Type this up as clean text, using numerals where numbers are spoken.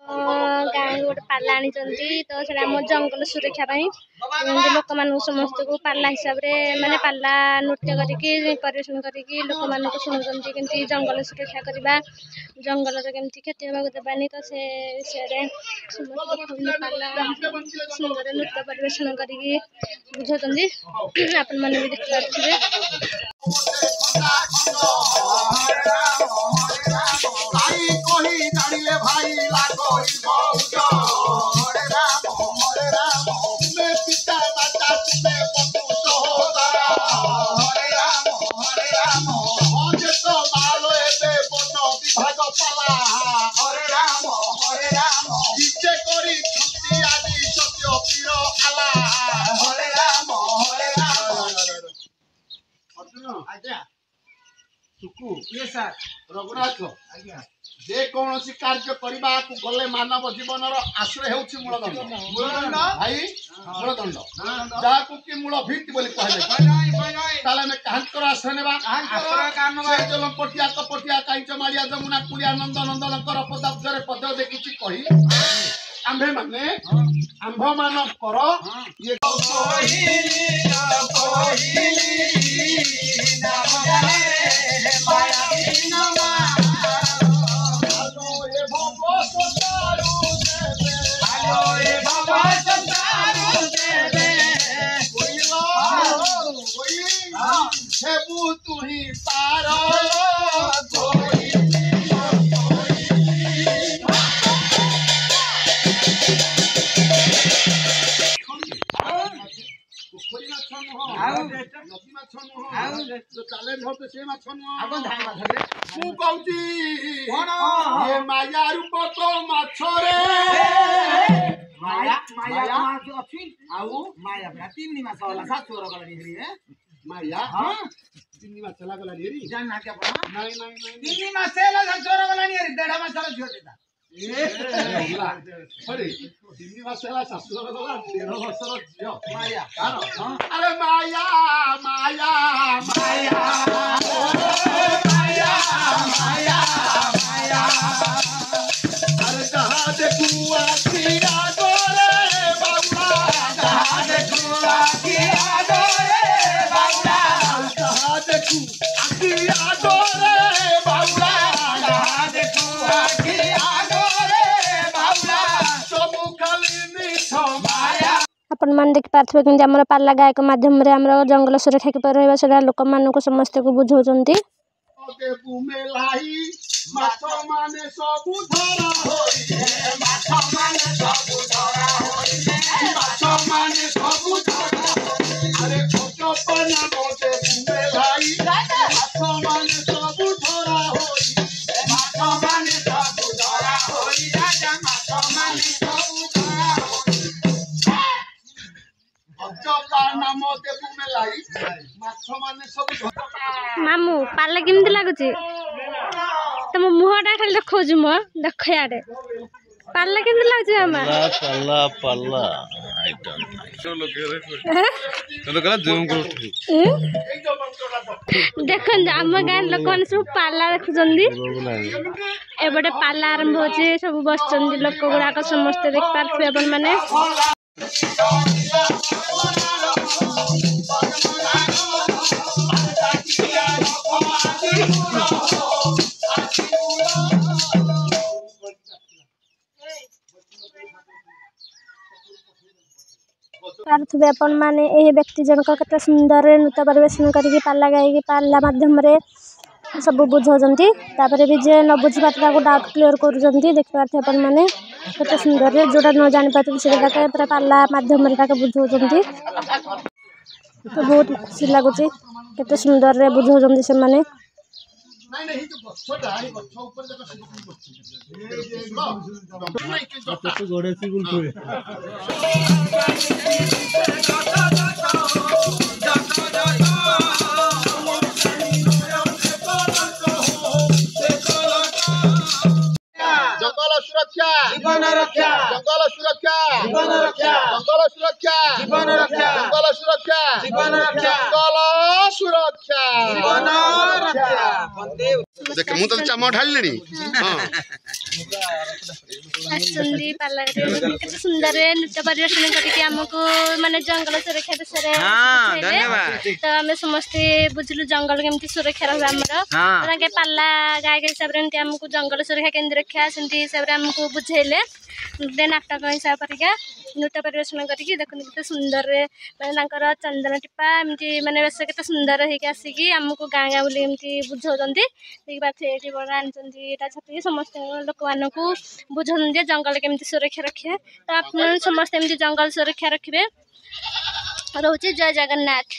गाँ गोटे पाला आनी तो आम जंगल सुरक्षा लोक मान समस्त को पाला हिसाब से माने पाला नृत्य करके परिवेशन करके लोक मान शुणुंट केमती जंगल सुरक्षा करवा जंगल केमती क्षति होगा देवानी तो से विषय पाला सुंदर नृत्य परिवेशन करके बुझाते आपण मैंने भी देखते रघुनाथ जेकोसी कार्य करने को गले मानव जीवन आश्रय हूँ मूलदंड भाई मूलदंड जहाँ को कि मूल भित्ति बोली कहकर आश्रय ने लंपटिया कपटिया कांच मारिया जमुना कुलिया नंद नंदनकर पदाब्दे पद देखी कही आंभे माने आंभ मान कर ये तू ही पार माया रूप तो माछरे माया तीन मास माया तीन मास चला गला ढेरी जानना क्या पड़ा नहीं तीन मास चला चोर गला ढेरी 1.5 मास चला झोटे था अरे तीन मास चला ससुर गला 1.5 वर्षर झियो माया अरे माया माया माया माया माया माया अरे कहां देखू आखिया गोरे बाबा कहां देखू आखिया गोरे बाबा कहां देखू आखिया गोरे बाबा कहां देखू आखिया गोरे बाबा सब खाली मिठो माया आपण मान देख पार्थिबे कि हमर पाला गायक माध्यम रे हमर जंगल सुरक्षा के रहबा सेरा लोक मान को समस्त को बुझौचंती के बुमेलाई माछ माने सब धरा होई माछ माने सब धरा होई माछ माने सब धरा अरे छोटो पना मोटे बुमेलाई माछ माने सब धरा होई माछ माने सब धरा होई राजा माछ माने सब धरा होई छोटो पना मोटे बुमेलाई माछ माने सब धरा मामू पाला केमती लागुची तुम मुहटा खाली देखौछु म देख याडे पाला केमती लागुची मामा पाला पाला आई डोंट नो चलो कला जूम करो देखन हम गान लोक माने सब पाला देखुचंदी एबडे पाला आरंभ होचे सब बसचंदी लोक गुडा को समस्त देख पारथि अपन माने पार्थिबे अपन माने एही व्यक्ति जनक कते सुंदर नृत्य परिवेशन करके पाला गायकी पाला माध्यम रे सब बुझौजंती तापर भी जे न बुझ पाता को डाउट क्लियर करूजंती देख पारथे अपन माने कते सुंदर रे जोडा न जानि पाते सेटा के पूरा पाला माध्यम रे ताके बुझौजंती तो बहुत खुशी लागुची कते सुंदर रे बुझौजंती से माने नहीं तो बच्चा है बच्चा ऊपर जगह से बच्चा तो गोड़े से गुल कोई जंगल सुरक्षा जीवन रक्षा जंगल सुरक्षा जीवन रक्षा जंगल सुरक्षा जीवन रक्षा जंगल सुरक्षा जीवन रक्षा जंगल सुरक्षा जीवन रक्षा देख मु तो चमो ढालिनी हां आसुंदी पाला केते सुंदर नृत्य परिवेशन करके हमको माने जंगल सुरक्षा विषय तो आम समस्ते बुझलु जंगल केमती सुरक्षा रहा हमर के पाला गायक हिसाब रे हमको जंगल सुरक्षा केंद्र रखा सेमती हिसाब रे हमको बुझेले नाटक हिसाब करके नृत्य परिवेशन करके देखुन केते सुंदर माने चंदन टिपा एमती माने बेस केते सुंदर होइके आसिकी हमको गाँ गाँ बुली एमती बुझाउछन्ती ठीक बात एठी बड़ा आनछन्ती एटा छथि समस्त लोक मानकू बुझन जे जंगल केमती सुरक्षा रखे तो आप समस्त एमती जंगल सुरक्षा रखिबे। रोचे जय जगन्नाथ।